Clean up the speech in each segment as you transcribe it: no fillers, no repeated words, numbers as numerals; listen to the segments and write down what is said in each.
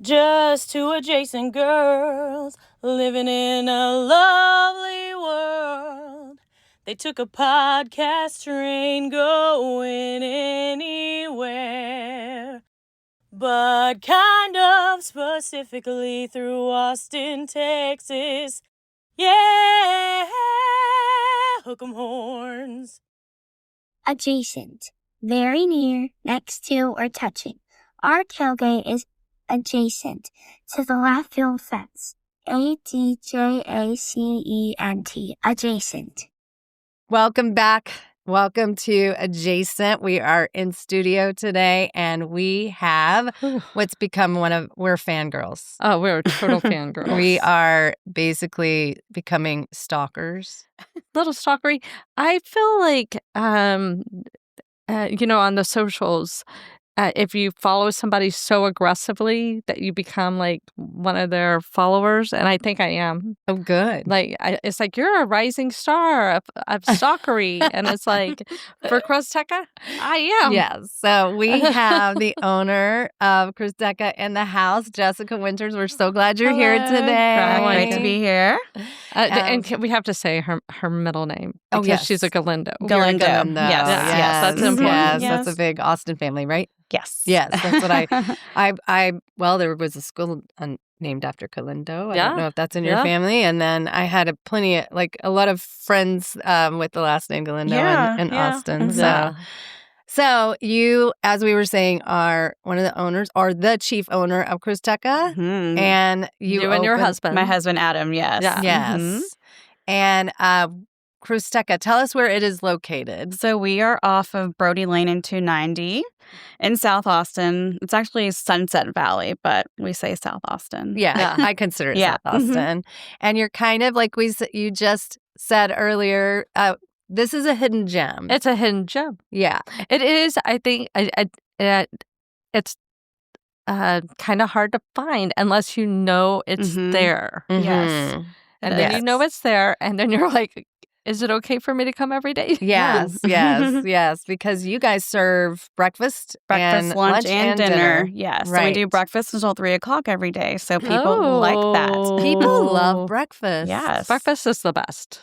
Just two adjacent girls living in a lovely world. They took a podcast train going anywhere, but kind of specifically through Austin, Texas. Yeah, hook 'em horns. Adjacent. Very near, next to, or touching. Our tailgate is adjacent to the left field fence. ADJACENT. Adjacent. Welcome back. Welcome to Adjacent. We are in studio today, and we have what's become we're fangirls. Oh, we're total fangirls. We are basically becoming stalkers. Little stalkery. I feel like, on the socials, if you follow somebody so aggressively that you become like one of their followers, and I think I am. Oh, good. It's like you're a rising star of stalkery, and it's like for Cruzteca, I am. Yes. So we have the owner of Cruzteca in the house, Jessica Winters. We're so glad you're here today. Great to be here. And we have to say her middle name because yes. she's a Galindo. Galindo. Yes. That's important. Yes, Yes. that's a big Austin family, right? Yes. Yes, that's what well, there was a school named after Galindo. I don't know if that's in your family. And then I had a lot of friends with the last name Galindo in Austin. So you, as we were saying, are one of the owners or the chief owner of Cruzteca. Mm-hmm. And you and your husband. My husband, Adam, yes. Yeah. Yes. Mhm. And Cruzteca, tell us where it is located. So we are off of Brody Lane and 290 in South Austin. It's actually Sunset Valley, but we say South Austin. Yeah. I consider it South Austin. And you're kind of like you just said earlier, this is a hidden gem. It's a hidden gem. Yeah. It is. I think it's kind of hard to find unless you know it's there. Yes. And then you know it's there, and then you're like, is it okay for me to come every day? Yes, yes, because you guys serve breakfast, Lunch, and dinner. Yes. Right. So we do breakfast until 3 o'clock every day. So people like that. People love breakfast. Yes. Breakfast is the best.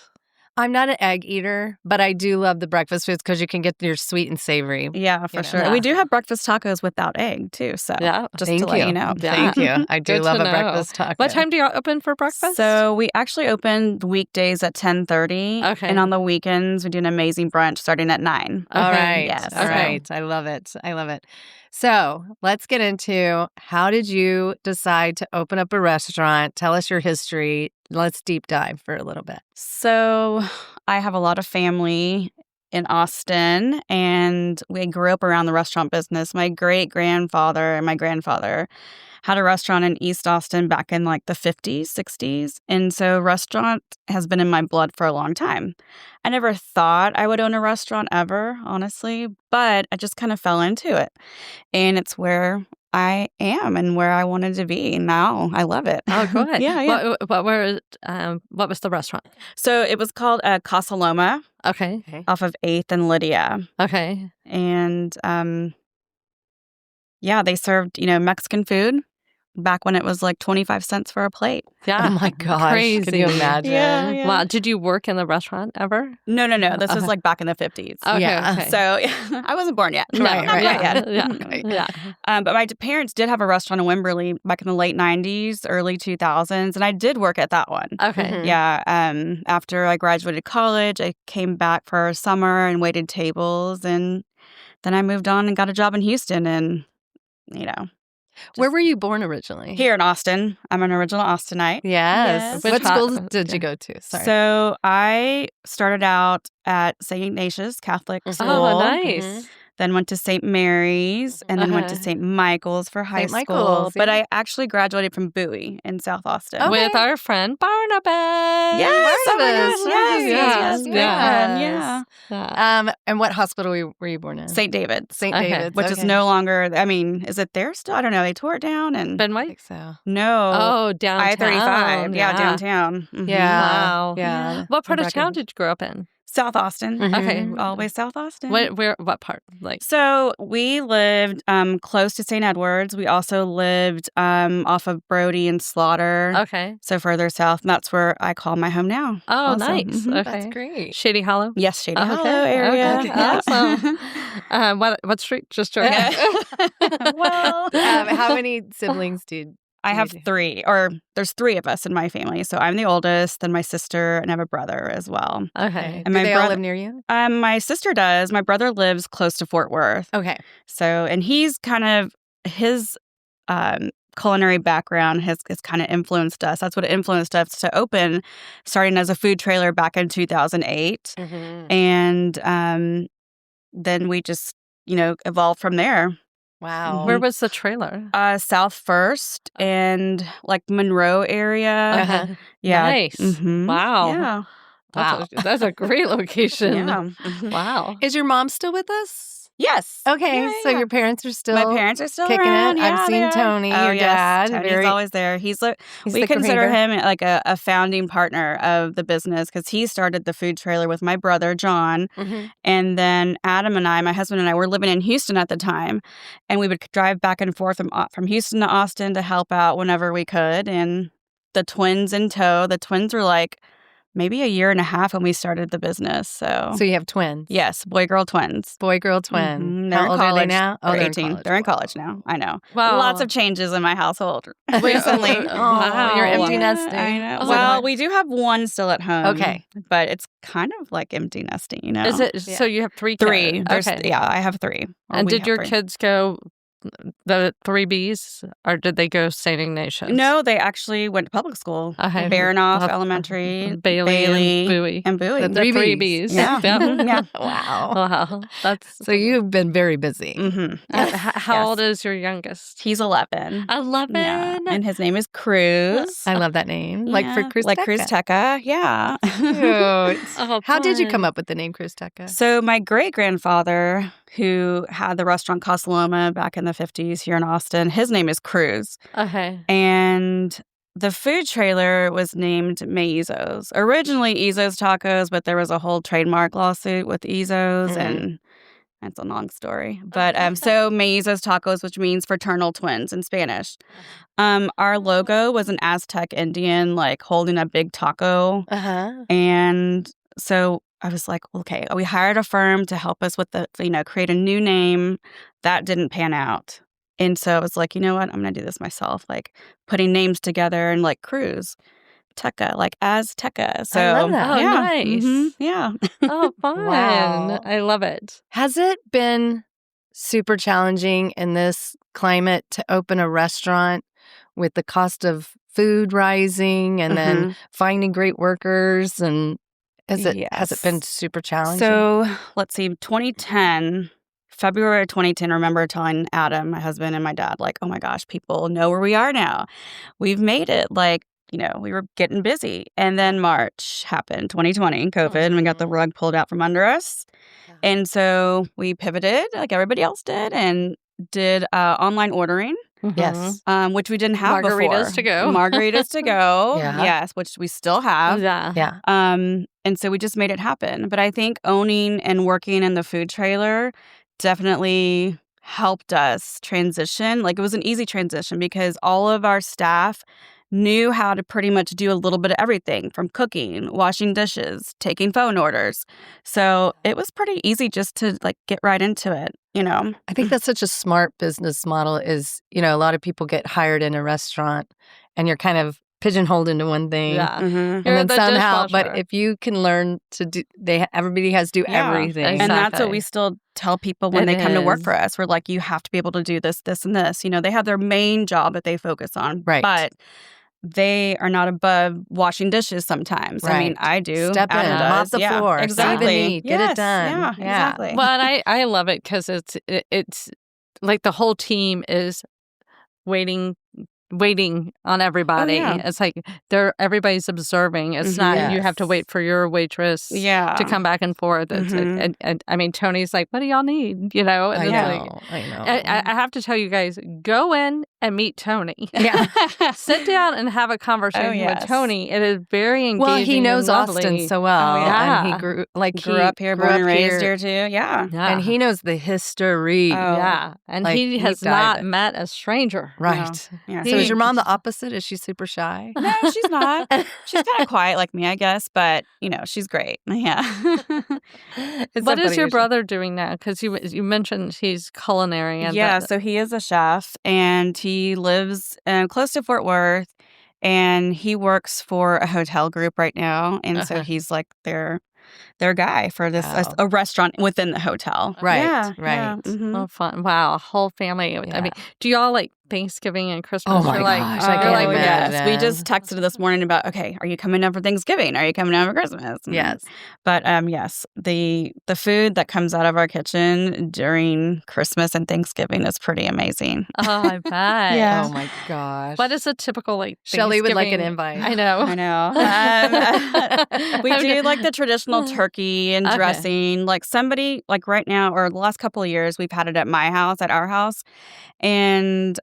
I'm not an egg eater, but I do love the breakfast foods because you can get your sweet and savory. Yeah, for sure. Yeah. We do have breakfast tacos without egg, too. So just Thank to let you know. Thank you. I do Good love to a know. breakfast taco. What time do you open for breakfast? So we actually open weekdays at 10:30. Okay. And on the weekends, we do an amazing brunch starting at 9. All right. Yes. All right. I love it. So let's get into how did you decide to open up a restaurant? Tell us your history. Let's deep dive for a little bit. So I have a lot of family in Austin, and we grew up around the restaurant business. My great-grandfather and my grandfather had a restaurant in East Austin back in like the 50s, 60s. And so restaurant has been in my blood for a long time. I never thought I would own a restaurant ever, honestly, but I just kind of fell into it. And it's where I am and where I wanted to be. Now I love it. Oh, good. Yeah. What was the restaurant? So it was called Casa Loma Okay. off of 8th and Lydia. Okay. And they served, Mexican food back when it was like 25 cents for a plate. Yeah. Oh my gosh. Crazy. Can you imagine? Yeah. Wow. Did you work in the restaurant ever? No. This was like back in the 50s. Okay. Yeah. Okay. So I wasn't born yet. Right, Not right. yet. Yeah. But my parents did have a restaurant in Wimberley back in the late 90s, early 2000s, and I did work at that one. Okay. Mhm. Yeah. After I graduated college, I came back for a summer and waited tables, and then I moved on and got a job in Houston, and Where were you born originally? here in Austin. I'm an original Austinite. Yes. Yes. What Which schools ho- did you go to? Sorry. So I started out at St. Ignatius Catholic School. Oh, nice. Mhm. Then went to St. Mary's, and then went to Okay. St. Michael's for high St. school. Michael's, But yeah. I actually graduated from Bowie in South Austin. Okay. With our friend Barnabas. Yes, oh my Barnabas, gosh, yes, right. yeah. Yeah. And what hospital were you born in? St. David's, St. Okay. David's. which is okay. no longer, is it there still? I don't know. They tore it down and Ben I White? think so. no. Oh, downtown. I-35. Yeah, downtown. Mhm. Yeah. Wow. Yeah. What part of Back town in- did you grow up in? South Austin. Okay. Always South Austin. What part? Like, so we lived close to St. Edwards. We also lived off of Brody and Slaughter. okay. So further south. And that's where I call my home now. Oh, also. nice. Okay. That's great. Shady Hollow? Yes, Shady Okay. Hollow area. Okay. Yeah. Awesome. What street? Just joking. Well, How many siblings I have 3, or there's 3 of us in my family. So I'm the oldest, then my sister, and I have a brother as well. Okay. And Do my they all brother- live near you? My sister does. My brother lives close to Fort Worth. Okay. So, and he's kind of, his culinary background has kind of influenced us. That's what influenced us to open, starting as a food trailer back in 2008. Mm-hmm. And then we just, evolved from there. Wow. Where was the trailer? South First and like Monroe area. Uh-huh. Yeah. Nice. Mhm. Wow. Yeah. That's a great location. Yeah. Mhm. Wow. Is your mom still with us? Yes. Okay, Yeah, so yeah. your parents are still My parents are still kicking around. it. Yeah, I've seen they are. Tony, Oh, your yes. dad. Tony's always there. he's We the consider creator. him like a founding partner of the business because he started the food trailer with my brother, John. Mhm. And then Adam and I, my husband and I, were living in Houston at the time. And we would drive back and forth from Houston to Austin to help out whenever we could. And the twins in tow. The twins were like maybe a year and a half when we started the business. So So you have twins. yes, boy-girl twins. Boy-girl twin. Mhm. They're How in old college. are they now? They're they're 18. in college. They're in college now. I know. Wow. Lots of changes in my household Wait, recently. Oh, you're empty Yeah, nesting. I know. Oh, Well, nice. we do have one still at home. Okay. But it's kind of like empty nesting, Is it Yeah. so you have 3 3. kids? There's, Okay. Yeah, I have 3. Or And we did have your 3. kids go the 3 Bs or did they go St. Ignatius? No, they actually went to public school. Okay. Baranoff Love- Elementary, Bailey and Bowie. and Bowie. The The 3 3 Bs. Bs. Yeah. Yeah. Yeah. Wow. Wow. That's So you've been very busy. Mm-hmm. How Yes. old is your youngest? He's 11. 11. Yeah. And his name is Cruz. I love that name. Like for Yeah, Cruzteca. Like Cruzteca, yeah. Cute. Oh, How did you fun. come up with the name Cruzteca? So my great-grandfather, who had the restaurant Casa Loma back in the 50s here in Austin, his name is Cruz. Okay. And the food trailer was named Maizos. Originally Izzo's Tacos, but there was a whole trademark lawsuit with Izzo's, Mhm. and that's a long story. But so Maizos Tacos, which means fraternal twins in Spanish. Our logo was an Aztec Indian, like holding a big taco. Uh-huh. And so I was like, okay, we hired a firm to help us with create a new name. That didn't pan out. And so I was like, you know what? I'm going to do this myself, like putting names together and like Cruz, Teca, like Azteca. So love that. Oh, yeah. nice. Yeah. Oh, fun. Wow. I love it. Has it been super challenging in this climate to open a restaurant with the cost of food rising and then finding great workers? And has it been super challenging? So let's see, 2010, February 2010, I remember telling Adam, my husband, and my dad, like, oh my gosh, people know where we are now. We've made it. Like, we were getting busy. And then March happened, 2020, COVID, and we got the rug pulled out from under us. Yeah. And so we pivoted like everybody else did and did online ordering. Yes. Which we didn't have Margaritas before. to go. Margaritas to go. Yeah. Yes, which we still have. Yeah. Yeah. And so we just made it happen. But I think owning and working in the food trailer definitely helped us transition. Like it was an easy transition because all of our staff knew how to pretty much do a little bit of everything from cooking, washing dishes, taking phone orders. So it was pretty easy just to like get right into it, I think that's such a smart business model is, a lot of people get hired in a restaurant and you're kind of pigeonholed into one thing. Yeah. Mhm. And You're then the somehow, dishwasher. but if you can learn to do, everybody has to do Yeah. everything. And that's Exactly. what we still tell people when It they come to work is. for us. We're like, you have to be able to do this, this, and this. They have their main job that they focus on. Right. But they are not above washing dishes sometimes. I mean, Right. I do. Step in, Adam mop does. the Yeah, floor, see the exactly. need, get it Yes, done. Yeah, Yeah. exactly. Well, and I love it because it's like the whole team is waiting on everybody. yeah. It's like everybody's observing. It's not you have to Yes. wait for your waitress Yeah. to come back and forth. It's and I mean Tony's like, what do y'all need? And I it's know. like I know. I have to tell you guys, go in and meet Tony. Yeah. Sit down and have a conversation with Tony. It is very engaging. Well, he knows and lovely. Austin so well. Yeah. And he grew up here, born and raised here too. Yeah. And he knows the history. Yeah. And he has not met a stranger. Right. No. Yeah. So is your mom the opposite? Is she super shy? No, she's not. She's kind of quiet like me, I guess, but she's great. Yeah. What is your brother doing now? Because you mentioned he's culinary. And so he is a chef, and he lives close to Fort Worth, and he works for a hotel group right now, and so he's like their guy for this a restaurant within the hotel. Right, yeah, right. Yeah. Mm-hmm. Oh, fun! Wow, a whole family. Yeah. I mean, do y'all like Thanksgiving and Christmas? Oh my gosh! Yes. We just texted this morning about, okay, are you coming down for Thanksgiving? Are you coming down for Christmas? Yes. But yes, the food that comes out of our kitchen during Christmas and Thanksgiving is pretty amazing. Oh, I bet. Yeah. Oh my gosh! What is a typical Shelly would like an invite. I know. We do like the traditional turkey and dressing. Like somebody, like right now, or the last couple of years, we've had it at our house. And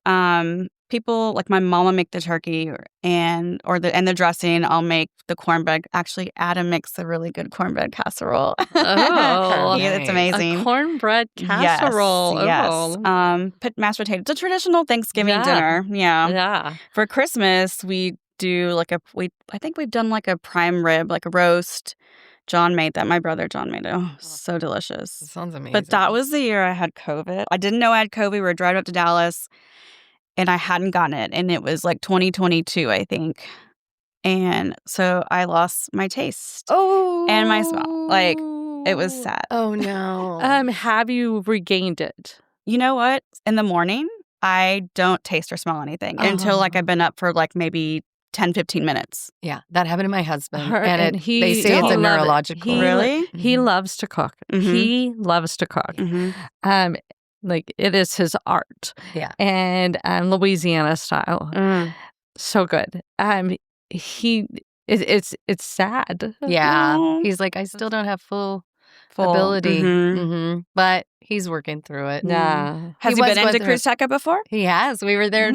people like my mom will make the turkey and the dressing. I'll make the cornbread. Actually, Adam makes a really good cornbread casserole. Oh, it's amazing. A cornbread casserole. Yes. Put mashed potatoes. It's a traditional Thanksgiving dinner. Yeah. For Christmas, we do I think we've done like a prime rib, like a roast. John made that. My brother John made it. Oh, so delicious. That sounds amazing. But that was the year I had COVID. I didn't know I had COVID. We were driving up to Dallas, and I hadn't gotten it. And it was like 2022, I think. And so I lost my taste. Oh. And my smell. Like, it was sad. Oh, no. Have you regained it? You know what? In the morning, I don't taste or smell anything until like I've been up for like maybe 10, 15 minutes. Yeah, that happened to my husband. And they say it's a neurological. Really? He loves to cook. Mm-hmm. He loves to cook. Mm-hmm. Like it is his art. Yeah. And Louisiana style. So good. It's sad. Yeah. Aww. He's like, I still don't have full ability. But he's working through it. Yeah. Has he been into Cruzteca before? He has. We were there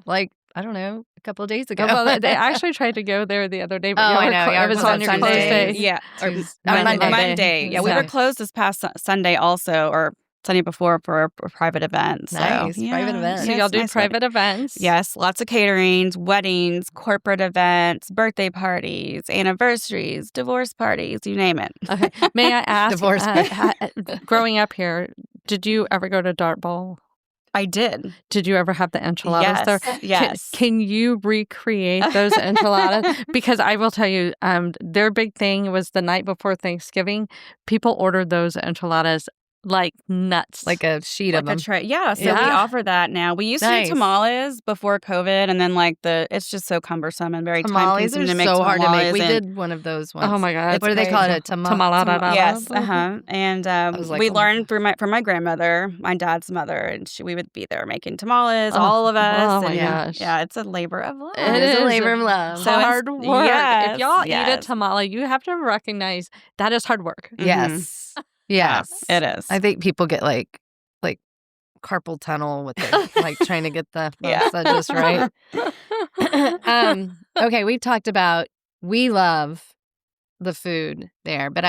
like, I don't know, a couple of days ago. Well, they actually tried to go there the other day, but I know. it was on your closed day. Yeah. Or Monday. Yeah, we were closed this past Sunday also, or Sunday before for a private event. So, nice. Private events. So y'all do private events? Yes. Lots of caterings, weddings, corporate events, birthday parties, anniversaries, divorce parties, you name it. Okay. May I ask, Divorce growing up here, did you ever go to Dart Bowl? I did. Did you ever have the enchiladas there? Yes. Can you recreate those enchiladas? Because I will tell you, their big thing was the night before Thanksgiving. People ordered those enchiladas like nuts. Like a sheet of them. Yeah, so we offer that now. We used to do tamales before COVID, and then it's just so cumbersome and very time-consuming to make so tamales. Hard to make. We did one of those once. Oh my God. What do they call it? A tamalada? Yes, And we learned from my grandmother, my dad's mother, and we would be there making tamales, all of us. Oh my gosh. Yeah, it's a labor of love. It is a labor of love. So hard work. Yes, if y'all eat a tamale, you have to recognize that is hard work. Yes. Yes, it is. I think people get like carpal tunnel with like trying to get the just right. Okay, we talked about we love the food there, but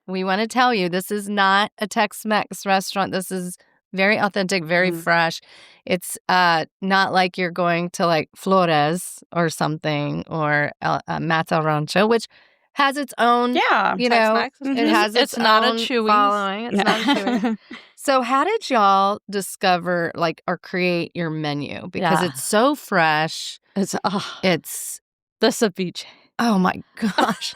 we want to tell you this is not a Tex-Mex restaurant. This is very authentic, very fresh. It's not like you're going to like Flores or something or Mata Rancho, which has its own, Tex-Mex. It has its not own a Chewy's following. It's not a Chewy's. So how did y'all discover or create your menu? Because it's so fresh. It's the ceviche. Oh my gosh.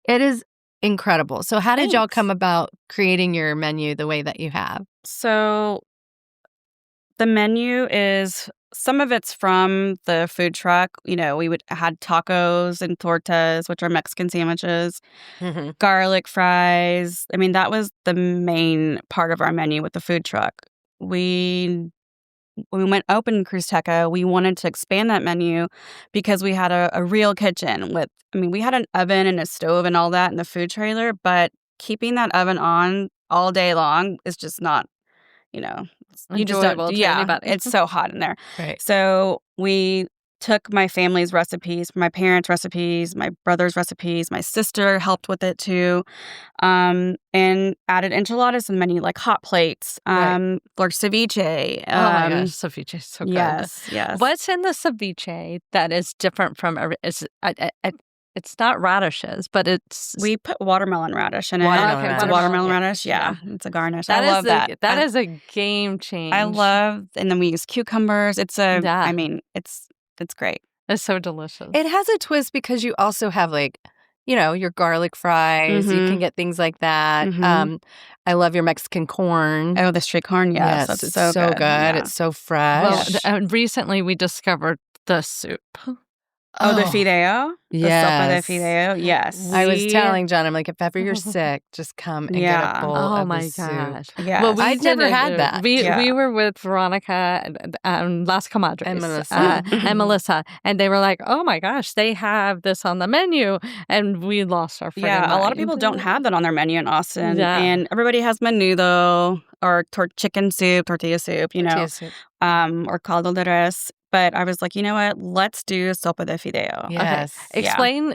It is incredible. So how did y'all come about creating your menu the way that you have? So the menu is, some of it's from the food truck. We had tacos and tortas, which are Mexican sandwiches, garlic fries. I mean, that was the main part of our menu with the food truck. When we went open in Cruzteca, we wanted to expand that menu because we had a real kitchen we had an oven and a stove and all that in the food trailer, but keeping that oven on all day long is just not, you just don't. enjoyable to Yeah, anybody. it's so hot in there. Right. So we took my family's recipes, my parents' recipes, my brother's recipes. My sister helped with it too, and added enchiladas to the menu, like hot plates, Right. or ceviche. Oh my gosh, ceviche is so good. Yes. What's in the ceviche that is different from it's not radishes, but it's We put watermelon radish in it. Watermelon Radish. Yeah, it's a garnish. that I is love that. That is a game change. I love, and then we use cucumbers. It's a. Yeah. I mean, it's great. It's so delicious. It has a twist because you also have like, your garlic fries. You can get things like that. I love your Mexican corn. Oh, the street corn. Yes, that's it's so good. Yeah. It's so fresh. Well, recently we discovered the soup. Oh, the fideo? Yes. The sopa de fideo? Yes. I was telling John, I'm like, if ever you're sick, just come and get a bowl of the soup. Yeah. Well, I'd never had that. We were with Veronica and Las Comadres. And Melissa. And Melissa. And they were like, oh my gosh, they have this on the menu. And we lost our friggin' mind. A lot of people don't have that on their menu in Austin. Yeah. And everybody has menudo or chicken soup, tortilla soup, or caldo de res. But I was like, you know what? Let's do sopa de fideo. Yes. Okay.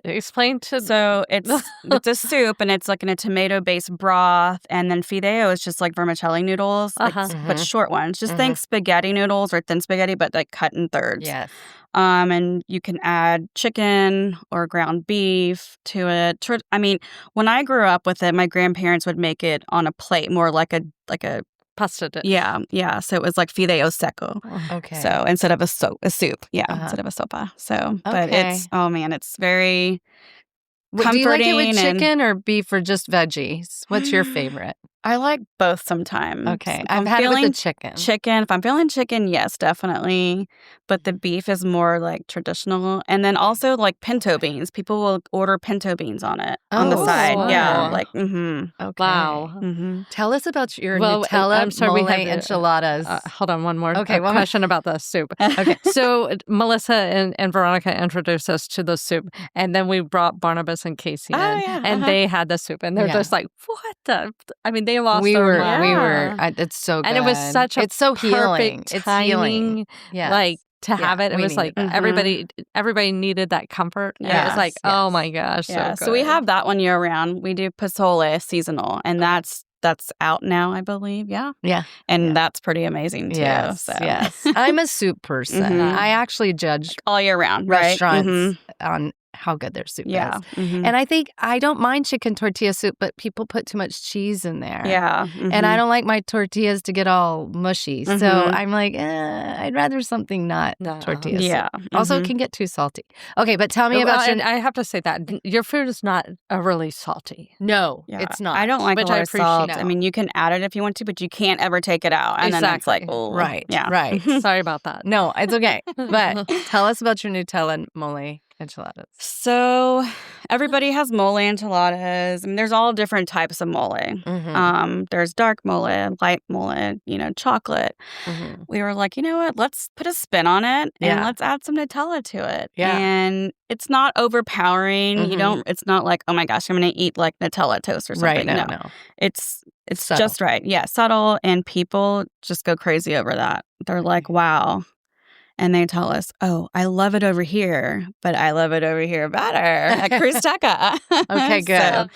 Explain to. So it's a soup, and it's like in a tomato-based broth, and then fideo is just like vermicelli noodles, but short ones. Just think spaghetti noodles or thin spaghetti, but like cut in thirds. Yes. And you can add chicken or ground beef to it. I mean, when I grew up with it, my grandparents would make it on a plate, more like a pasta dish. Yeah. So it was like fideo seco. Okay. So instead of a soup. Instead of a sopa. So, but it's very comforting. Do you like it with chicken or beef or just veggies? What's your favorite? I like both sometimes. Okay. I've had it with the chicken. If I'm feeling chicken, yes, definitely. But the beef is more like traditional. And then also like pinto beans. People will order pinto beans on it on the side. Wow. Yeah. Like, Okay. Wow. Tell us about your Nutella mole enchiladas. Hold on, one more one question about the soup. Okay. So Melissa and Veronica introduced us to the soup, and then we brought Barnabas and Casey in, and they had the soup, and they're just like, what the? I mean, they lost their mind. It's so good. And it was such a it's so healing. It's healing. Yes. Like, to have it, it was like everybody needed that comfort. And it was like, oh my gosh. Yeah. So we have that one year round. We do pozole seasonal, and that's out now, I believe. Yeah. And that's pretty amazing too. Yes. So. Yes. I'm a soup person. I actually judge all year round restaurants on how good their soup is. And I think I don't mind chicken tortilla soup, but people put too much cheese in there. Yeah. And I don't like my tortillas to get all mushy. So I'm like, I'd rather something not tortilla soup. Also, it can get too salty. Okay, but tell me about I have to say that your food is not really salty. No, it's not. I don't like a lot of salt. No. I mean, you can add it if you want to, but you can't ever take it out. And then it's like, oh. Right. Yeah. Right. Sorry about that. No, it's okay. But tell us about your Nutella mole enchiladas. So everybody has mole enchiladas. I mean, there's all different types of mole. There's dark mole, light mole, chocolate. We were like, you know what? Let's put a spin on it and let's add some Nutella to it. Yeah. And it's not overpowering. It's not like, oh my gosh, I'm going to eat like Nutella toast or something. Right. No. It's just right. Yeah. Subtle. And people just go crazy over that. They're like, wow. And they tell us, oh, I love it over here, but I love it over here better at Cruzteca. Okay, good.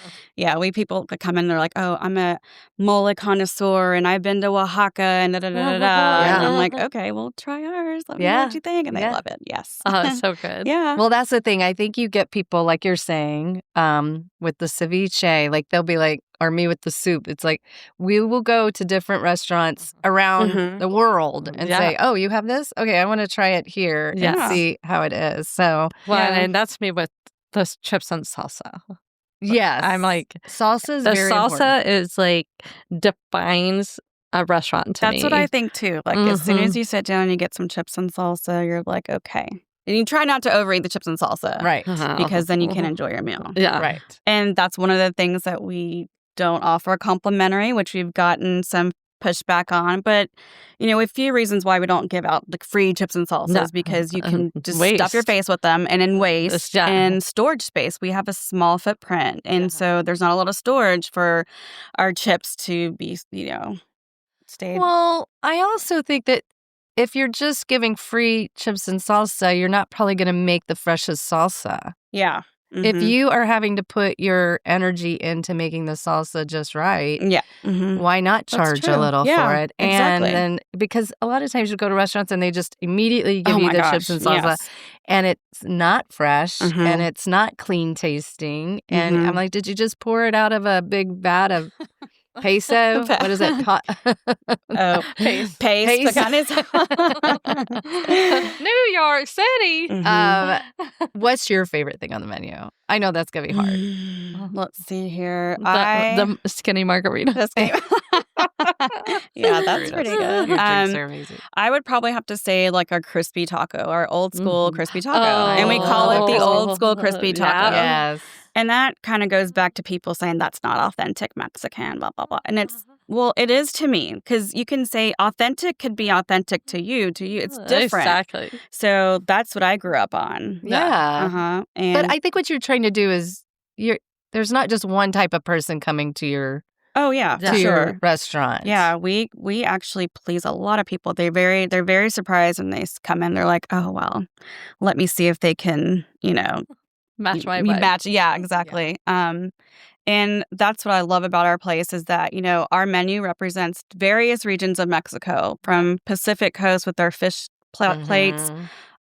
So, people come in, they're like, oh, I'm a mole connoisseur, and I've been to Oaxaca, and da-da-da-da-da. And I'm like, okay, well, try ours. Let me know what you think. And they love it. Yes. It's so good. Yeah. Well, that's the thing. I think you get people, like you're saying, with the ceviche, like they'll be like, or me with the soup. It's like, we will go to different restaurants around the world and say, oh, you have this? Okay, I want to try it here and see how it is. So, and that's me with the chips and salsa. Yes. I'm like, salsa is the very salsa important. is like defines a restaurant to me. That's what I think too. Like as soon as you sit down and you get some chips and salsa, you're like, okay. And you try not to overeat the chips and salsa. Right. Because then you can enjoy your meal. Yeah. Right. And that's one of the things that we don't offer complimentary, which we've gotten some pushback on. But, a few reasons why we don't give out the free chips and salsas because you can just stuff your face with them and then waste. And storage space. We have a small footprint. And so there's not a lot of storage for our chips to be, stayed. Well, I also think that if you're just giving free chips and salsa, you're not probably going to make the freshest salsa. Yeah. If you are having to put your energy into making the salsa just right, why not charge a little for it? Exactly. And then, because a lot of times you go to restaurants and they just immediately give you the chips and salsa, and it's not fresh and it's not clean tasting. And I'm like, did you just pour it out of a big vat of peso? What is it? Paste. New York City. What's your favorite thing on the menu? I know that's going to be hard. Let's see here. The skinny margarita. Yeah, that's pretty good. Your drinks are amazing. I would probably have to say like our crispy taco, our old school crispy taco. And we call it the old school crispy taco. Yes. And that kind of goes back to people saying that's not authentic Mexican, blah, blah, blah. And well, it is to me, because you can say authentic could be authentic to you. It's different. Exactly. So that's what I grew up on. Yeah. And But I think what you're trying to do is there's not just one type of person coming to your your restaurant. Yeah, we actually please a lot of people. They're very surprised when they come in. They're like, oh well, let me see if they can, match my vibe. Yeah, exactly. Yeah. And that's what I love about our place is that, our menu represents various regions of Mexico, from Pacific Coast with our fish plates,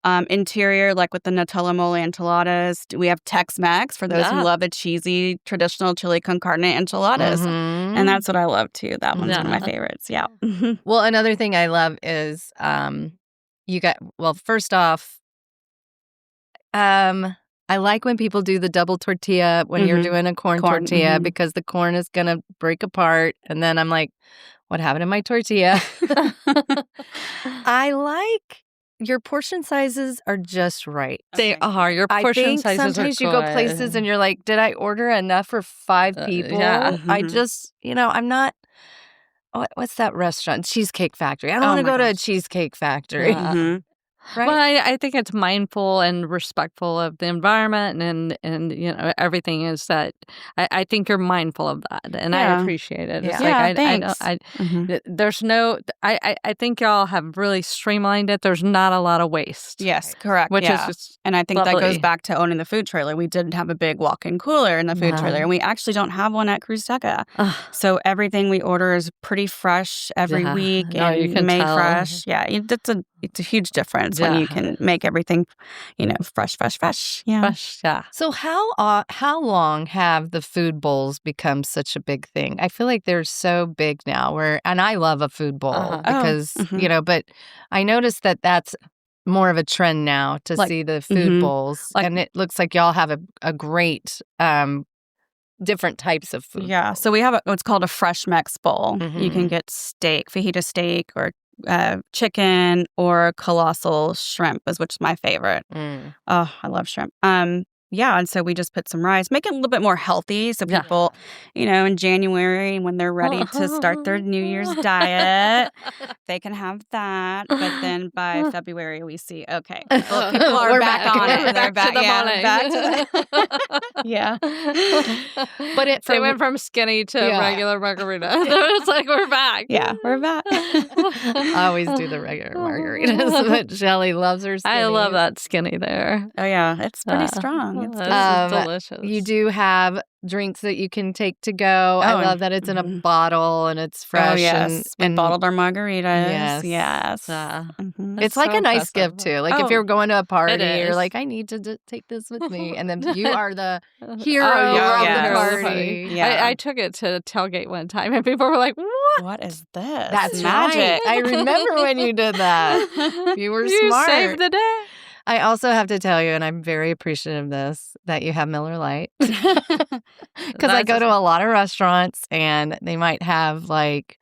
interior, like with the Nutella mole enchiladas. We have Tex-Mex for those who love the cheesy, traditional chili con carne enchiladas. And that's what I love, too. That one's one of my favorites. Yeah. Well, another thing I love is first off, I like when people do the double tortilla when you're doing a corn tortilla because the corn is going to break apart. And then I'm like, what happened to my tortilla? I like your portion sizes are just right. They are. Your portion sizes are good. Sometimes you go places and you're like, did I order enough for 5 people? Yeah. I just, I'm not. What's that restaurant? Cheesecake Factory. I don't want to go to a Cheesecake Factory. Yeah. Right? Well, I think it's mindful and respectful of the environment and everything is that I think you're mindful of that and I appreciate it. It's thanks. There's no I think y'all have really streamlined it. There's not a lot of waste. Yes, correct. Which is just and I think lovely. that goes back to owning the food trailer. We didn't have a big walk-in cooler in the food trailer, and we actually don't have one at Cruzteca. So everything we order is pretty fresh every week and you can made tell. fresh. Yeah, it's a huge difference when you can make everything, fresh. Yeah. Fresh, yeah. So how long have the food bowls become such a big thing? I feel like they're so big now. And I love a food bowl because but I noticed that that's more of a trend now to see the food bowls, and it looks like y'all have a great different types of food. Yeah. bowls. So we have what's called a fresh Mex bowl. You can get steak, fajita steak, or chicken, or colossal shrimp, which is my favorite. Oh, I love shrimp. And so we just put some rice, make it a little bit more healthy, so people, in January when they're ready to start their New Year's diet, they can have that. But then by February we see, okay, people are back on it. They're back to the yeah. But they went from skinny to regular margarita. It's like we're back. Yeah, we're back. I always do the regular margaritas, but Shelly loves her skinny. I love that skinny there. Oh yeah, it's pretty strong. It's delicious. You do have drinks that you can take to go. I love that it's in a bottle and it's fresh. Oh, yes. And bottled our margaritas. Yes. It's like so a nice impressive. gift, too. Like if you're going to a party, is. you're like, I need to take this with me. And then you are the hero Oh, of yeah. the party. Yeah. I took it to tailgate one time and people were like, what? What is this? That's magic. right. I remember when you did that. You were You smart. saved the day. I also have to tell you, and I'm very appreciative of this, that you have Miller Lite. Because I go to a lot of restaurants and they might have like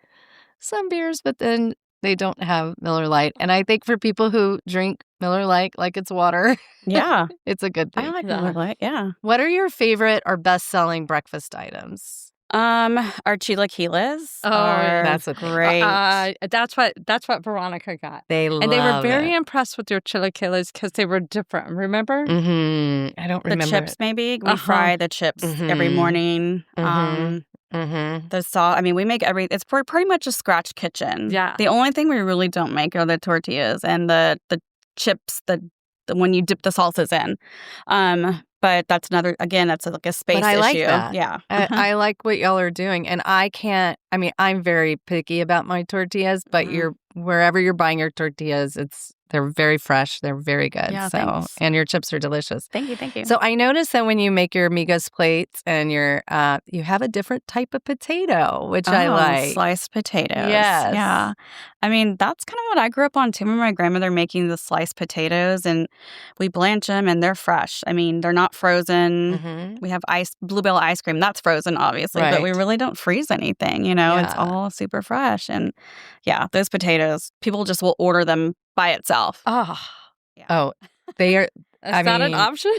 some beers, but then they don't have Miller Lite. And I think for people who drink Miller Lite like it's water, Yeah. it's a good thing. I like Miller Lite. Yeah. What are your favorite or best-selling breakfast items? Our chilaquiles that's what great. That's what Veronica got. They love And they were very it. impressed with your chilaquiles because they were different. Remember? I don't The remember chips, it. maybe. We fry the chips every morning. The sauce. I mean, we make it's pretty much a scratch kitchen. Yeah. The only thing we really don't make are the tortillas and the chips, the when you dip the salsas in. But that's that's like a space issue. But I like that. Yeah. I like what y'all are doing. And I'm very picky about my tortillas, but wherever you're buying your tortillas, they're very fresh. They're very good. Yeah, so, thanks. and your chips are delicious. Thank you. So I noticed that when you make your migas plates and you have a different type of potato, which I like. Sliced potatoes. Yes. Yeah. I mean, that's kind of what I grew up on too. My grandmother making the sliced potatoes, and we blanch them and they're fresh. I mean, they're not frozen. We have Bluebell ice cream. That's frozen, obviously, but we really don't freeze anything. It's all super fresh. And yeah, those potatoes, people just will order them by itself. Oh, they are. Is that an option?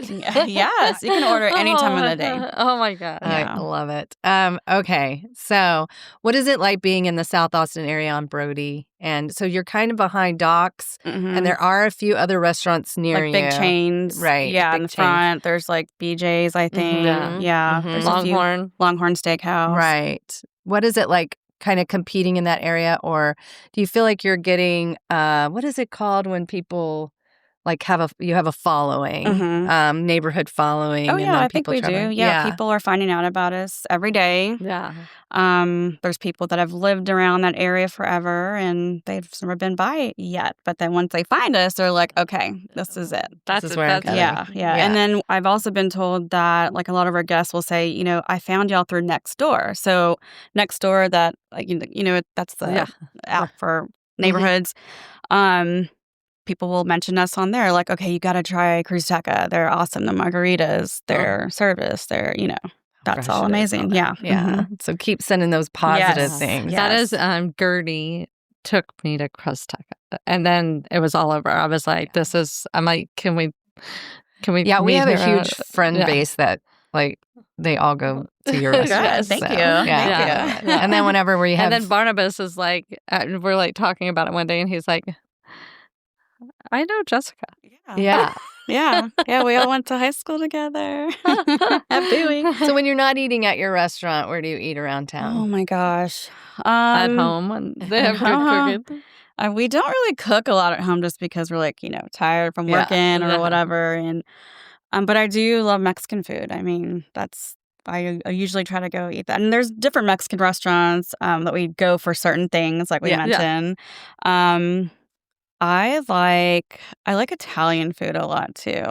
Yes, you can order any time of the day. Oh my God. I love it. Okay, so what is it like being in the South Austin area on Brody? And so you're kind of behind docks, and there are a few other restaurants near you. Big chains. Right. Yeah, in the front. There's like BJ's, I think. Yeah. There's Longhorn Steakhouse. Right. What is it like kind of competing in that area? Or do you feel like you're getting, what is it called when people like you have a following, neighborhood following? Oh, yeah, I think we do. Yeah, people are finding out about us every day. Yeah. There's people that have lived around that area forever and they've never been by it yet. But then once they find us, they're like, okay, this is it. This is where I'm coming. Yeah. And then I've also been told that like a lot of our guests will say, I found y'all through Nextdoor. So Nextdoor, that that's the app for neighborhoods. People will mention us on there, like, okay, you got to try Cruzteca. They're awesome. The margaritas, their service, that's all amazing. Yeah. So keep sending those positive things. That is, Gertie took me to Cruzteca, and then it was all over. I was like, I'm like, can we? Yeah, we have a huge friend base that like they all go to your restaurant. Thank you. Yeah. And then whenever we have, and then Barnabas is like, we're like talking about it one day, and he's like, I know Jessica. Yeah. Yeah, we all went to high school together at Bowie. So when you're not eating at your restaurant, where do you eat around town? Oh my gosh. At home, and they have good cooking. We don't really cook a lot at home just because we're like, tired from working or whatever. And but I do love Mexican food. I mean, I usually try to go eat that. And there's different Mexican restaurants that we go for certain things, like we mentioned. I like Italian food a lot too.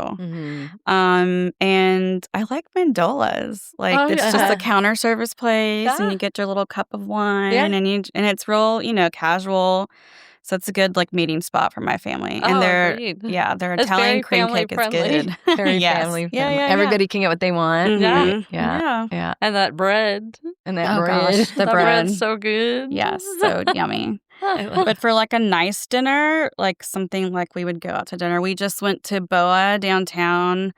And I like Mandola's. Like it's just a counter service place and you get your little cup of wine and it's real, casual. So it's a good like meeting spot for my family. And their Italian cream cake friendly. is good. Very family friendly. Everybody can get what they want. Yeah. And that bread. And that bread. Gosh, the bread. Bread's so good. Yes, so yummy. But for like a nice dinner, like something like we would go out to dinner. We just went to Boa downtown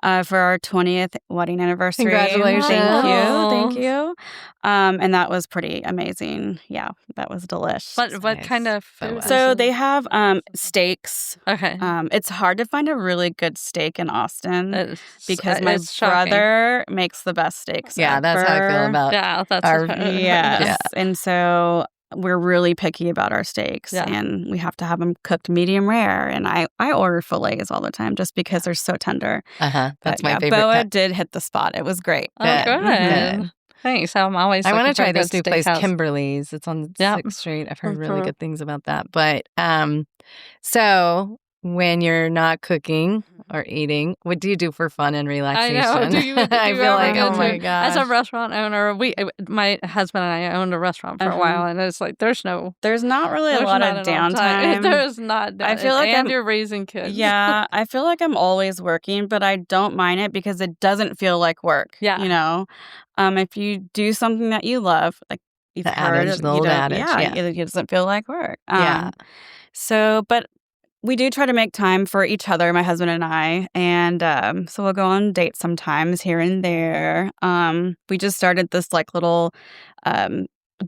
for our 20th wedding anniversary. Congratulations. Thank you. And that was pretty amazing. Yeah, that was delish. What kind of food? So they have steaks. Okay. It's hard to find a really good steak in Austin because my shocking. brother makes the best steaks. Yeah, that's how I feel about our Yes. And so we're really picky about our steaks and we have to have them cooked medium rare. And I order fillets all the time just because they're so tender. That's my favorite. Boa did hit the spot. It was great. Oh, good. Thanks. I'm always. I want to try this new place, Kimberly's. It's on 6th Street. I've heard really good things about that. But so when you're not cooking or eating, what do you do for fun and relaxation? I know. Do you I feel like, oh my gosh. As a restaurant owner, my husband and I owned a restaurant for a while, and it's like there's not really a lot of downtime. There's not. I feel like you're raising kids. Yeah, I feel like I'm always working, but I don't mind it because it doesn't feel like work. Yeah, if you do something that you love, like you've heard, the old adage, it doesn't feel like work. Yeah. So, but we do try to make time for each other, my husband and I, and so we'll go on dates sometimes here and there. We just started this like little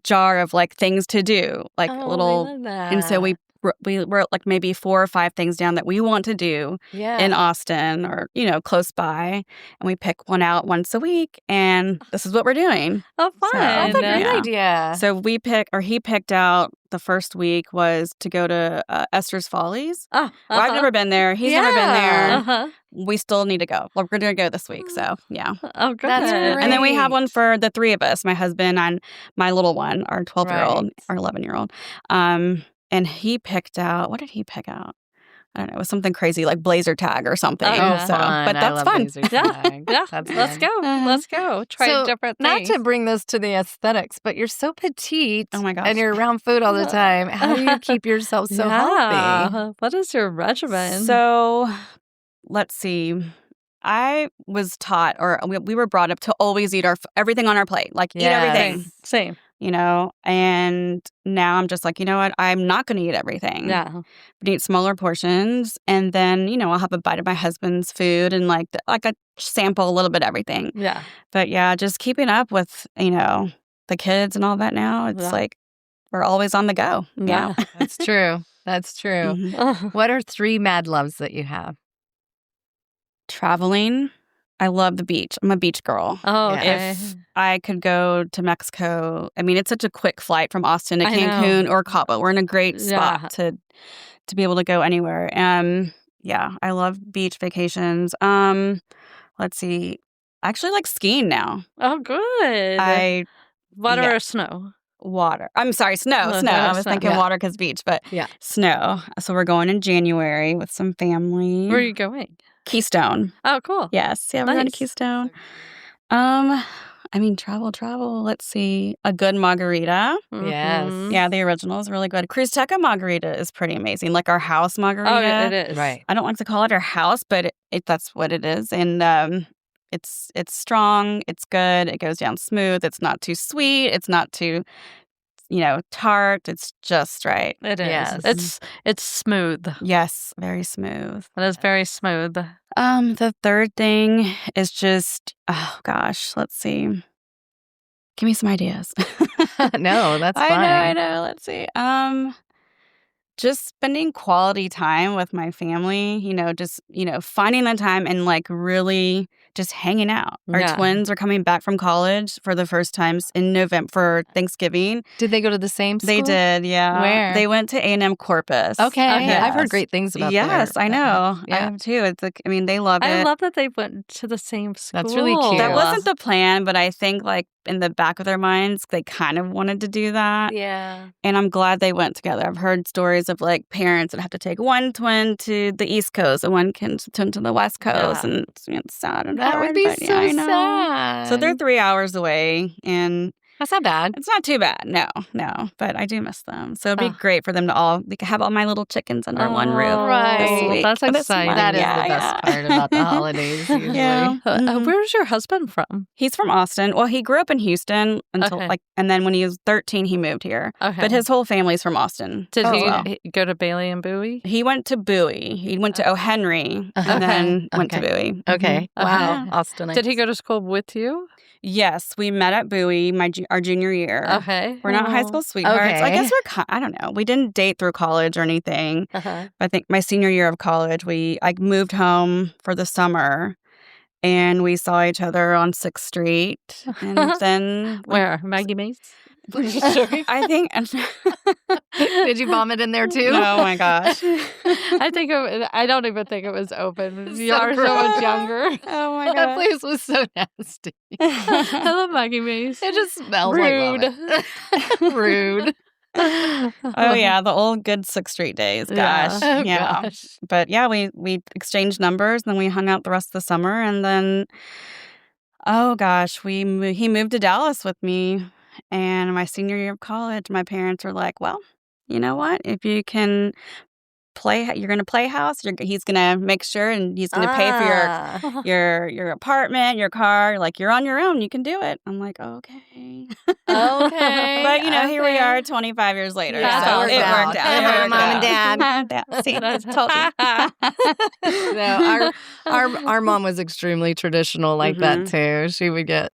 jar of like things to do, like little, and so we we wrote like maybe 4 or 5 things down that we want to do in Austin or, close by. And we pick one out once a week. And this is what we're doing. Oh, fun. So, That's a great idea. So he picked out the first week was to go to Esther's Follies. Oh, Well, I've never been there. He's never been there. Uh-huh. We still need to go. We're going to go this week. So, yeah. Oh, good. That's great. And then we have one for the 3 of us, my husband and my little one, our 12-year-old, Right. our 11-year-old. And he picked out, what did he pick out? I don't know. It was something crazy like blazer tag or something. Oh, yeah. But that's fun. Yeah. Let's go. Let's go. Try different things. Not to bring this to the aesthetics, but you're so petite. Oh, my gosh. And you're around food all the time. How do you keep yourself so healthy? What is your regimen? So, let's see. I was taught, or we were brought up to always eat everything on our plate. Like, eat everything. Same. And now I'm just like, you know what? I'm not going to eat everything. Yeah. But eat smaller portions. And then, I'll have a bite of my husband's food and like a sample a little bit of everything. Yeah. But yeah, just keeping up with, the kids and all that now. It's like we're always on the go. Yeah. That's true. That's true. Mhm. What are 3 mad loves that you have? Traveling. I love the beach. I'm a beach girl. Oh, okay. If I could go to Mexico, I mean, it's such a quick flight from Austin to I know. Cancun or Cabo. We're in a great spot Yeah. to be able to go anywhere. Yeah, I love beach vacations. Let's see. I actually like skiing now. Oh, good. Water yeah. or snow? Water. I'm sorry, snow. Oh, Snow. I was snow. thinking Yeah. water because beach, but Yeah. snow. So we're going in January with some family. Where are you going? Keystone. Oh, cool. Yes. Yeah, we're going to Nice. Keystone. I mean, travel. Let's see. A good margarita. Yes. Mhm. Yeah, the original is really good. Cruzteca margarita is pretty amazing. Like our house margarita. Oh, it is. Right. I don't like to call it our house, but that's what it is. And it's strong. It's good. It goes down smooth. It's not too sweet. It's not too, tart. It's just right. It is. Yes. It's smooth. Yes, very smooth. It is very smooth. The third thing is just, oh gosh, let's see. Give me some ideas. No, that's fine. I know. Let's see. Just spending quality time with my family, just, finding the time and like really just hanging out. Our Yeah. twins are coming back from college for the first time in November for Thanksgiving. Did they go to the same school? They did, yeah. Where? They went to A&M Corpus. Okay. I've heard Yes. great things about Yes, their- I know. I Yeah. have too. It's like, I mean, they love it. I love that they went to the same school. That's really cute. That wasn't the plan, but I think like in the back of their minds, they kind of wanted to do that. Yeah. And I'm glad they went together. I've heard stories of like parents that have to take one twin to the East Coast and one twin to the West Coast. Yeah. And it's sad and That hard, would be but so yeah, I know. sad. So they're 3 hours away and That's not bad. it's not too bad. No. But I do miss them. So it'd be Oh. great for them to all have all my little chickens under one roof. Right. This week. That's This exciting. month. That is Yeah, the best yeah. part about the holidays, usually. Yeah. Mhm. Where's your husband from? He's from Austin. Well, he grew up in Houston until Okay. and then when he was 13, he moved here. Okay. But his whole family's from Austin. Did as he well. go to Bailey and Bowie? He went to Bowie. He went to O'Henry and then went to Bowie. Okay. Mhm. Wow. Mhm. Austin. Did he go to school with you? Yes, we met at Bowie our junior year. Okay. We're not high school sweethearts. I Okay. guess I don't know. We didn't date through college or anything. Uh-huh. I think my senior year of college, I moved home for the summer and we saw each other on 6th Street. And then Where? Maggie Mace? I think Did you vomit in there too? Oh my gosh. I don't even think it was open. It's You so are so gross. much younger. Oh my That gosh. place was so nasty. I love Maggie Mace. It just smells Rude. like vomit. Rude. Oh yeah, the old good 6th Street days. Yeah. Gosh. Oh, yeah. gosh. But yeah, we exchanged numbers and then we hung out the rest of the summer and then oh gosh, he moved to Dallas with me and my senior year of college, my parents were like, "Well, you know what? If you can you're going to play house, he's going to make sure and he's going to pay for your apartment, your car, like you're on your own, you can do it." I'm like, "Okay." Okay. But here we okay. are 25 years later. Yeah, so it it worked worked out. out. Hey, It worked Mom and out. Dad. Yeah, see, told you. No, our our mom was extremely traditional like that too. She would get,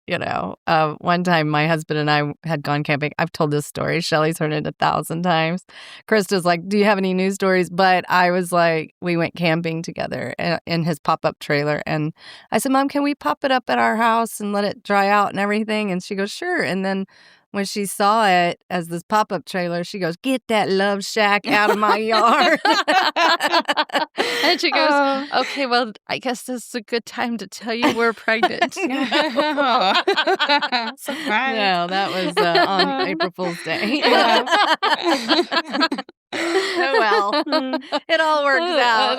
one time my husband and I had gone camping. I've told this story. Shelly's heard it 1,000 times. Krista's like, do you have any news stories? But I was like, we went camping together in his pop-up trailer. And I said, Mom, can we pop it up at our house and let it dry out and everything? And she goes, sure. And then when she saw it as this pop-up trailer, she goes, get that love shack out of my yard. And she goes, okay, well, I guess this is a good time to tell you we're pregnant. Surprise. No, that was on April Fool's Day. Oh, well, it all works out.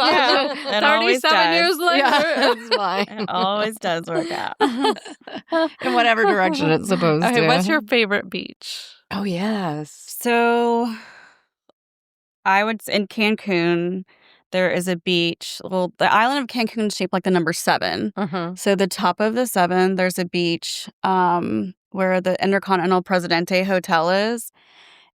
It always 37 does. years later. Yeah, it's fine. It always does work out. In whatever direction it's supposed to. Okay, what's your favorite beach? Oh, yes. So I would in Cancun, there is a beach. Well, the island of Cancun is shaped like the number 7. So the top of the 7, there's a beach where the Intercontinental Presidente Hotel is.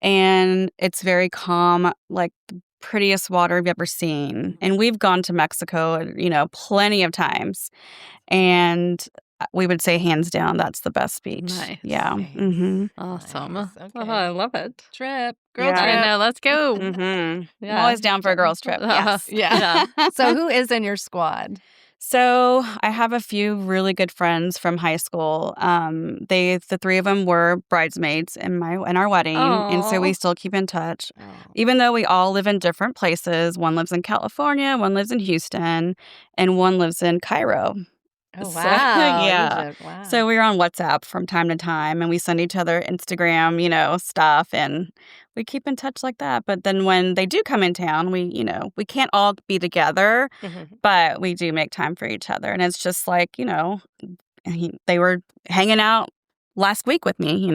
And it's very calm, like the prettiest water I've ever seen. And we've gone to Mexico, plenty of times. And we would say hands down, that's the best beach. Nice. Yeah. Nice. Mm-hmm. Awesome. Okay. Oh, I love it. Trip. Girl Girl trip. I know. Let's go. Mm-hmm. Yeah. I'm always down for a girls' trip. Yes. Yeah. So who is in your squad? So I have a few really good friends from high school. The 3 of them were bridesmaids in our wedding, and so we still keep in touch. Even though we all live in different places. One lives in California, one lives in Houston, and one lives in Cairo. Oh, wow. So, yeah. Egypt. Wow. So we're on WhatsApp from time to time, and we send each other Instagram, stuff, and we keep in touch like that. But then when they do come in town, we can't all be together, but we do make time for each other. And it's just like, they were hanging out last week with me.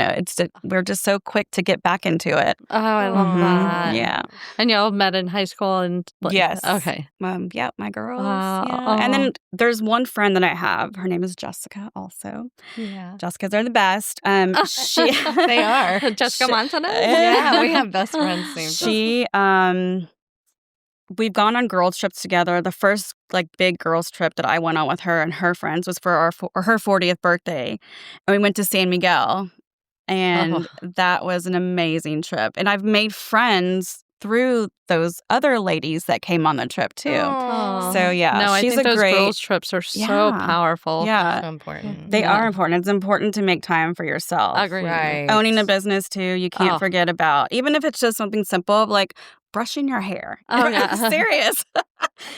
We're just so quick to get back into it. Oh, I love that. Yeah. And y'all met in high school and Yes. Okay. Yeah, my girls. Wow. Yeah. And then there's one friend that I have. Her name is Jessica also. Yeah. Jessicas are the best. She They are. Jessica Montana? Yeah, we have best friends named She we've gone on girls trips together. The first big girls trip that I went on with her and her friends was for her 40th birthday. And we went to San Miguel. And that was an amazing trip. And I've made friends through those other ladies that came on the trip too. Aww. So yeah, no, I she's think a those great girls trips are so powerful. Yeah, so important. They are important. It's important to make time for yourself. Agreed. Right. Owning a business too, you can't forget about, even if it's just something simple like brushing your hair. Oh, yeah. Serious.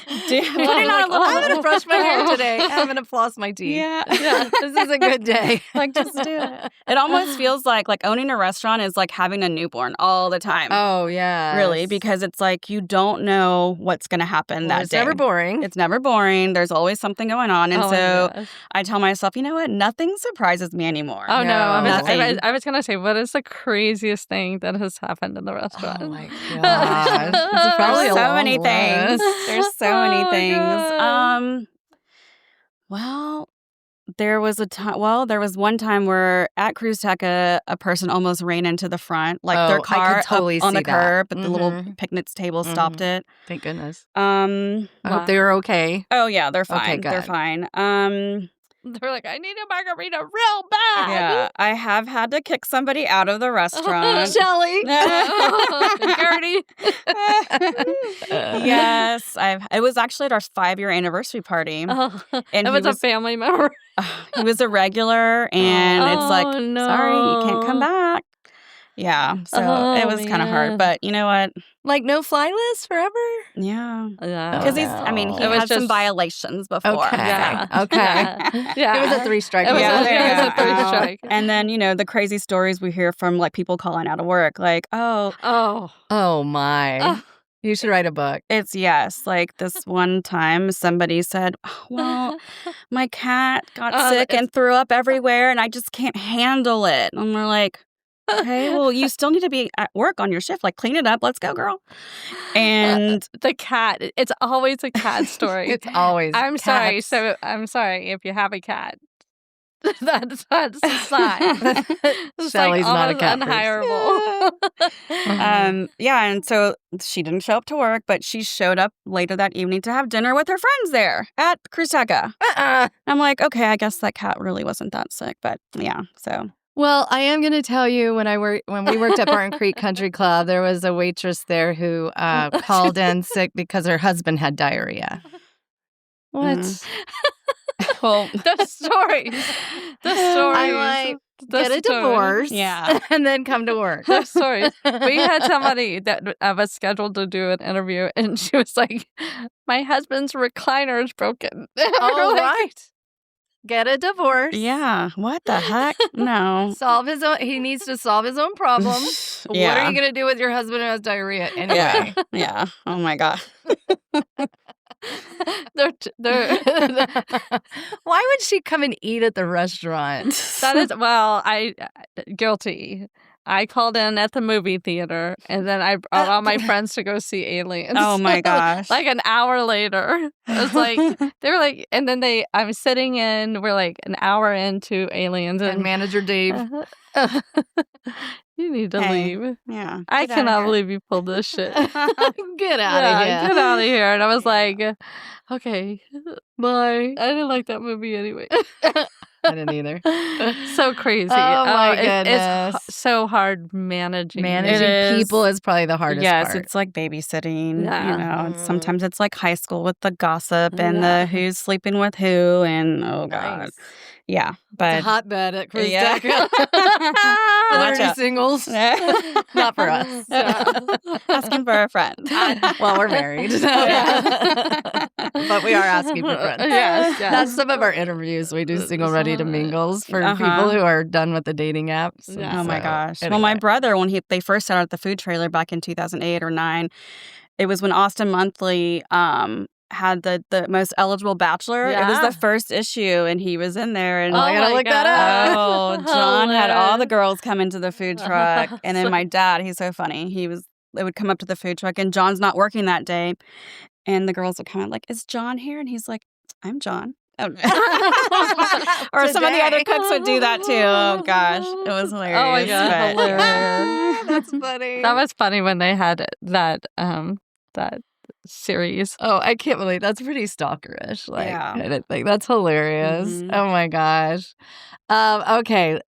I'm going to brush my hair today. I'm going to floss my teeth. Yeah. This is a good day. Just do it. It almost feels like owning a restaurant is like having a newborn all the time. Oh, yeah. Really, because it's like you don't know what's going to happen that it's day. Never boring. It's never boring. There's always something going on. And Oh, so I tell myself, you know what? Nothing surprises me anymore. Oh, no. Nothing. I was going to say, what is the craziest thing that has happened in the restaurant? Oh, my gosh. It's probably There's a so long many things. list. There's so many Oh, things. God. Well, there was one time where at Cruzteca, a person almost ran into the front, their car I could totally up on see the curb, but that. the little picnic table stopped it. Thank goodness. I I hope they were okay. Oh yeah, they're fine. Okay, good. They're fine. They're like, I need a margarita real bad. Yeah, I have had to kick somebody out of the restaurant. Shelly. Gertie. Yes, it was actually at our 5-year anniversary party. Oh, And it was a family member. he was a regular, and it's like, no. sorry, you can't come back. Yeah, so it was kind of hard, man. but you know what? Like no fly list forever? Yeah, Yeah. because he It was had some just- violations before. Okay. Yeah. Okay. Yeah. It was a 3-strike. It was Yeah, a- there it was you a 3-strike. And then the crazy stories we hear from people calling out of work, Oh. Oh my. Oh. You should write a book. it's yes. Like this one time, somebody said, "Oh, well, my cat got sick and threw up everywhere, and I just can't handle it." And we're like, okay, well, you still need to be at work on your shift. Clean it up. Let's go, girl. And The cat. It's always a cat story. It's always I'm sorry. cats. So I'm sorry if you have a cat. That's a sign. It's Shelly's not a almost cat unhireable. Yeah, and so she didn't show up to work, but she showed up later that evening to have dinner with her friends there at Cruzteca. I'm like, okay, I guess that cat really wasn't that sick, but yeah, so. Well, I am going to tell you when we worked at Barton Creek Country Club, there was a waitress there who called in sick because her husband had diarrhea. What? Well, the stories. I'm like, get a divorce, and then come to work. The stories. We had somebody that was scheduled to do an interview, and she was like, "My husband's recliner is broken." All right. Get a divorce. Yeah. What the heck? No. Solve his own. He needs to solve his own problems. Yeah. What are you going to do with your husband who has diarrhea anyway? Yeah. Oh my God. Why would she come and eat at the restaurant? That is, well, guilty. I called in at the movie theater, and then I brought all my friends to go see Aliens. Oh my gosh. Like an hour later. It was like, they were like, and then I'm sitting in, we're like an hour into Aliens. And manager Dave. You need to leave. Yeah. I cannot believe you pulled this shit. Get out of here. Get out of here. And I was like, okay, bye. I didn't like that movie anyway. I didn't either. So crazy. Oh my goodness. It's so hard managing. Managing people is probably the hardest part. Yes, it's like babysitting. Yeah. You know, and sometimes it's like high school with the gossip and the who's sleeping with who, and oh God. Nice. Yeah, It's a but hotbed at Cruzteca. Yeah. Are Watch there any out. singles? Not for us. asking for a friend. Well, we're married. But we are asking for friends. Yes. That's some of our interviews. We do single ready to mingles for people who are done with the dating apps. Yeah. Oh my So, gosh. anyway. Well, my brother, when they first started at the food trailer back in 2008 or 9, it was when Austin Monthly had the most eligible bachelor. It was Yeah. the first issue, and he was in there. And I gotta my look that up. Oh, John had all the Hilarious. girls come into the food truck, and then my dad, he's so funny. They would come up to the food truck, and John's not working that day, and the girls would come in like, "Is John here?" And he's like, "I'm John." Oh, no. Or some of the other cooks would do that too. Oh gosh, it was hilarious. Oh my God, but- hilarious. That's funny. That was funny when they had that series. Oh, I can't believe that's pretty stalkerish. Like, Yeah. I didn't think that's hilarious. Mhm. Oh my gosh. Okay.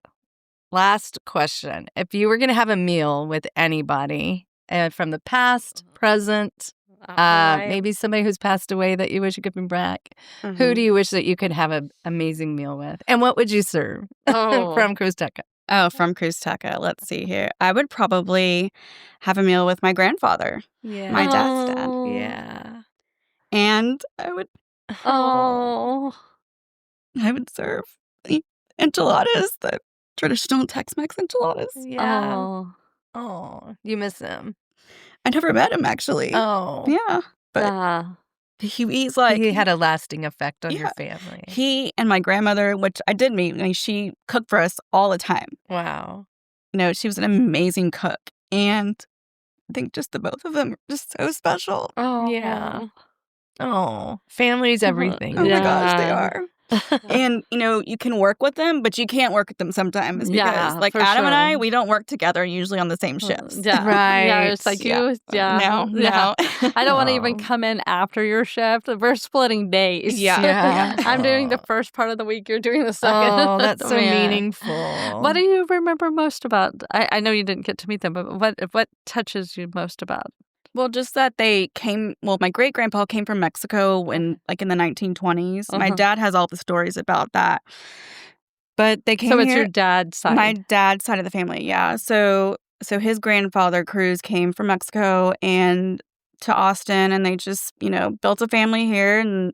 Last question. If you were going to have a meal with anybody from the past, present, maybe somebody who's passed away that you wish you could bring back, who do you wish that you could have an amazing meal with? And what would you serve from Cruzteca? Oh, from Cruzteca. Let's see here. I would probably have a meal with my grandfather, Yeah. my dad's dad, Yeah. and I would serve the enchiladas, the traditional Tex-Mex enchiladas. Yeah. Oh, you miss him. I never met him actually. Oh. Yeah, but he's like He had a lasting effect on your Yeah. family. he and my grandmother, which I did meet. I mean, she cooked for us all the time. Wow. No, she was an amazing cook, and I think just the both of them are just so special. Yeah. Oh, family's everything. Oh my gosh, they Yeah. are. And you can work with them, but you can't work with them sometimes because, Yeah, like for Adam and I, sure. we don't work together usually on the same shifts. Yeah. Right. Yeah, it's like Yeah. you. Yeah. No, Yeah. no. I don't want to Oh. even come in after your shift. We're splitting days. Yeah. Yeah. I'm doing the first part of the week. You're doing the second. Oh, that's so Man. meaningful. What do you remember most about? I know you didn't get to meet them, but what touches you most about? Well, just that they came. Well, my great grandpa came from Mexico in the 1920s. My Uh-huh. dad has all the stories about that. But they came So it's here. your dad's side. My dad's side of the family, yeah. So his grandfather Cruz came from Mexico and to Austin, and they just built a family here, and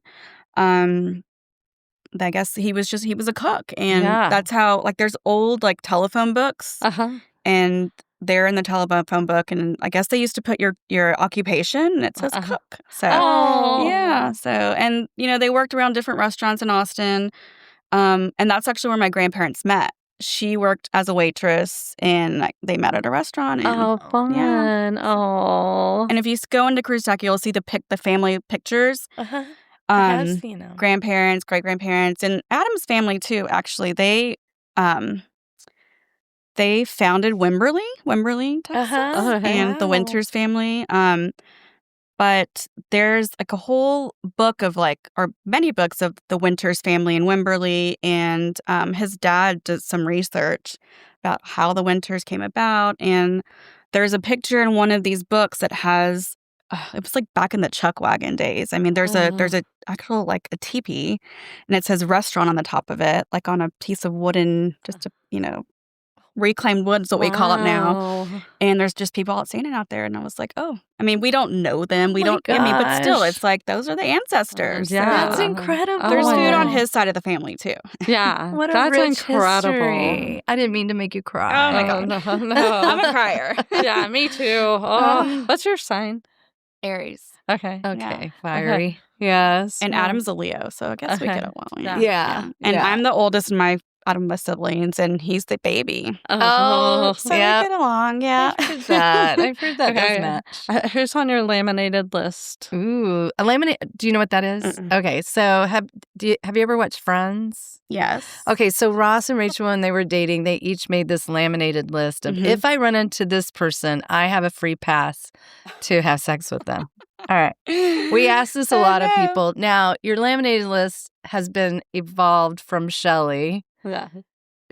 I guess he was a cook, and Yeah. that's how there's old telephone books, and they're in the telephone book, and I guess they used to put your occupation, and it says cook. So Oh. yeah, so and they worked around different restaurants in Austin, and that's actually where my grandparents met. She worked as a waitress, and they met at a restaurant. And, Oh, fun. Yeah. Oh. and if you go into Cruzteca, you'll see the family pictures. grandparents, great-grandparents, and Adam's family too, actually. They founded Wimberley, Texas, and the Winters family. But there's like a whole book of or many books of the Winters family in Wimberley, and his dad did some research about how the Winters came about, and there's a picture in one of these books that has it was like back in the chuck wagon days. I mean, there's a actual like a teepee, and it says restaurant on the top of it, like on a piece of wooden, just reclaimed wood is what we call it now. And there's just people out standing out there, and I was like, oh, I mean, we don't know them. We don't, I mean, but still, it's like, those are the ancestors. Yeah. That's incredible. There's food on his side of the family, too. Yeah. What a That's rich incredible. History. I didn't mean to make you cry. Oh, my God. No. I'm a crier. Yeah, me too. Oh, what's your sign? Aries. Okay. Okay. Fiery. Yes. And Adam's a Leo, so I guess we get it well. Yeah. And I'm the oldest out of my siblings, and he's the baby. Oh, so we get along. Yeah. I've heard that. I've heard that does match. Who's on your laminated list? Ooh, a laminate. Do you know what that is? Mm-mm. Okay, so have you ever watched Friends? Yes. Okay, so Ross and Rachel, when they were dating, they each made this laminated list of if I run into this person, I have a free pass to have sex with them. All right. We asked this a lot of people. Now, your laminated list has been evolved from Shelly. Yeah.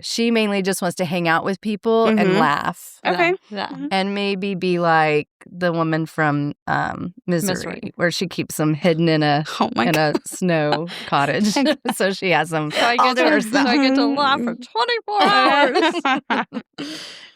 She mainly just wants to hang out with people and laugh. Okay. Yeah. And maybe be like the woman from Misery, where she keeps them hidden in a snow cottage. So she has them all to herself. I get to laugh for 24 hours.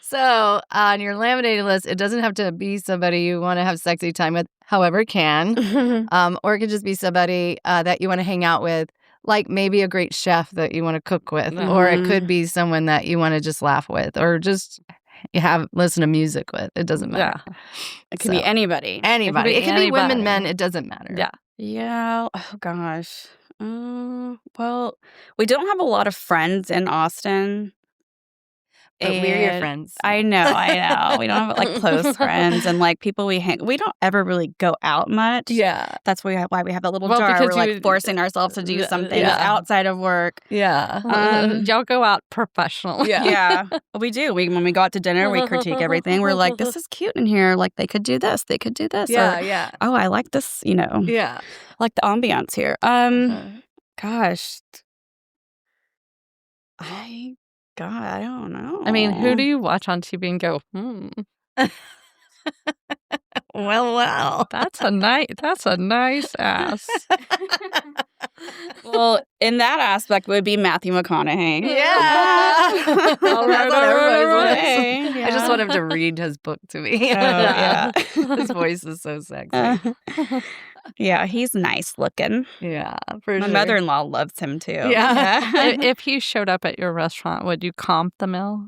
So on your laminated list, it doesn't have to be somebody you want to have sexy time with, however it can. Or it could just be somebody that you want to hang out with, like maybe a great chef that you want to cook with. Or it could be someone that you want to just laugh with, or just listen to music with. It doesn't matter. Yeah. It could be anybody. Anybody. It could be women, men. It doesn't matter. Yeah. Yeah. Oh, gosh. Well, we don't have a lot of friends in Austin. But we're your friends. I know. We don't have like close friends and like people we don't ever really go out much. Yeah. That's why we have that little jar. We're like forcing ourselves to do something outside of work. Yeah. Y'all go out professionally. Yeah. We do. When we go out to dinner, we critique everything. We're like, this is cute in here. Like they could do this. They could do this. Yeah. Oh, I like this, Yeah. like the ambiance here. Gosh. I don't know. I mean, who do you watch on TV and go, Well. That's a nice ass. Well, in that aspect would be Matthew McConaughey. Yeah. All right. I just want him to read his book to me. Yeah. His voice is so sexy. Yeah, he's nice looking. Yeah, for My sure. mother-in-law loves him too. Yeah. If he showed up at your restaurant, would you comp the meal?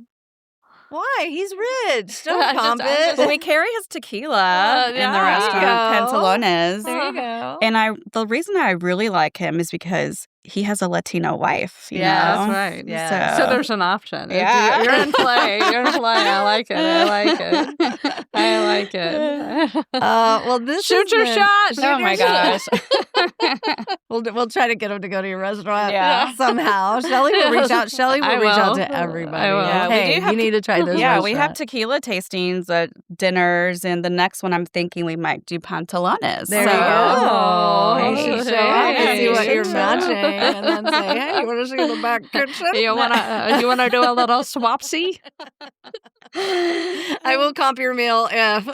Why? He's rich. Don't comp it. Well, we carry his tequila in the restaurant, Pantalones. There you go. And the reason I really like him is because he has a Latino wife. You know? That's right. Yeah. So there's an option. Yeah. You're in play. I like it. Well, this shoot your shot. Oh my gosh. We'll try to get him to go to your restaurant somehow. Shelly will reach out. I will. Reach out to everybody. I will. Yeah, hey, you need to try this. Yeah, restaurant. we have tequila tastings at dinners, and the next one I'm thinking we might do Pantalones. There you go. Hey, Show up and see what you're matching, and then say, "Hey, you want to see the back kitchen? You wanna do a little swapsy?" I will comp your meal if.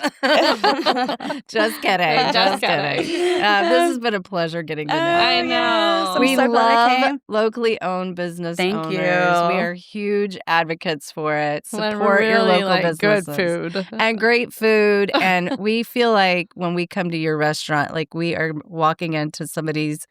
Just kidding. Just kidding. This has been a pleasure getting to know. I know. So We so glad I love came. locally owned business Thank owners. you. We are huge advocates for it. When Support we your really local like businesses. good food. And great food. And we feel like when we come to your restaurant, like we are walking into somebody's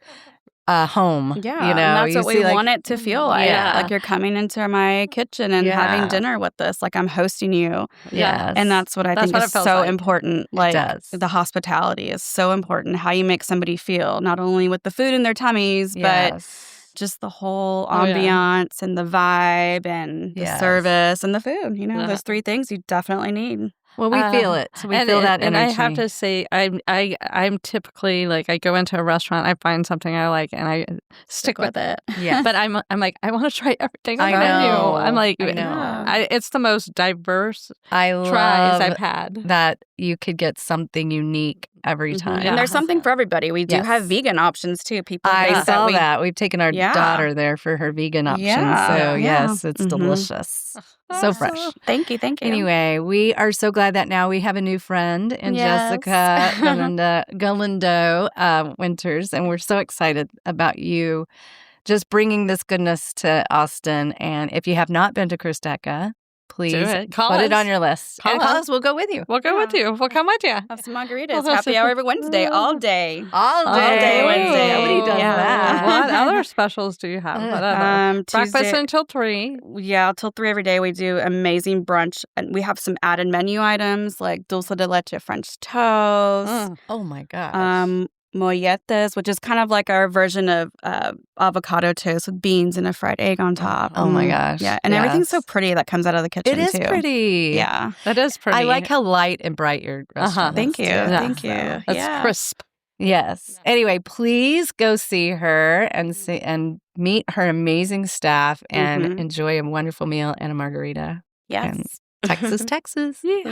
home. Yeah, you know, and that's you what see, we like, want it to feel like. Yeah. Like you're coming into my kitchen and having dinner with us. Like I'm hosting you. Yes. And that's what I think what is it feels so like. important. Like does. the hospitality is so important. How you make somebody feel, not only with the food in their tummies, but Yes. just the whole Oh, yeah. ambiance and the vibe and the Yes. service and the food. You know, Yeah. those three things you definitely need. Well, we feel it. So we feel that energy. And I have to say, I'm typically like, I go into a restaurant, I find something I like, and I stick with it. Yeah. But I'm like, I want to try everything on I the menu. know. I'm like, I know. It's the most diverse I tries love I've had. that you could get something unique every time. And there's something for everybody. We do Yes. have vegan options too. People I think saw that that. We've taken our Yeah. daughter there for her vegan options. Yeah. So, Yeah. yes, it's Mhm. delicious. So fresh. Thank you. Anyway, we are so glad that now we have a new friend in Yes. Jessica Galindo Winters, and we're so excited about you just bringing this goodness to Austin. And if you have not been to Cruzteca, please put it on your list. Call us. We'll go with you. We'll go with you. We'll come with you. Have some margaritas. Happy hour every Wednesday, all day. All day Wednesday. Nobody does that. What other specials do you have? What other? Breakfast Tuesday, until 3. Yeah, till 3 every day. We do amazing brunch, and we have some added menu items like dulce de leche French toast, Oh my gosh. molletes, which is kind of like our version of avocado toast with beans and a fried egg on top. Oh my gosh. Yeah, and everything's so Yes. pretty that comes out of the kitchen It is too. pretty. Yeah. That is pretty. I like how light and bright your restaurant Thank is, you. too. Thank you. So- That's Yeah. crisp. Yes. Anyway, please go see her and meet her amazing staff and enjoy a wonderful meal and a margarita. Yes. And Texas. Yay.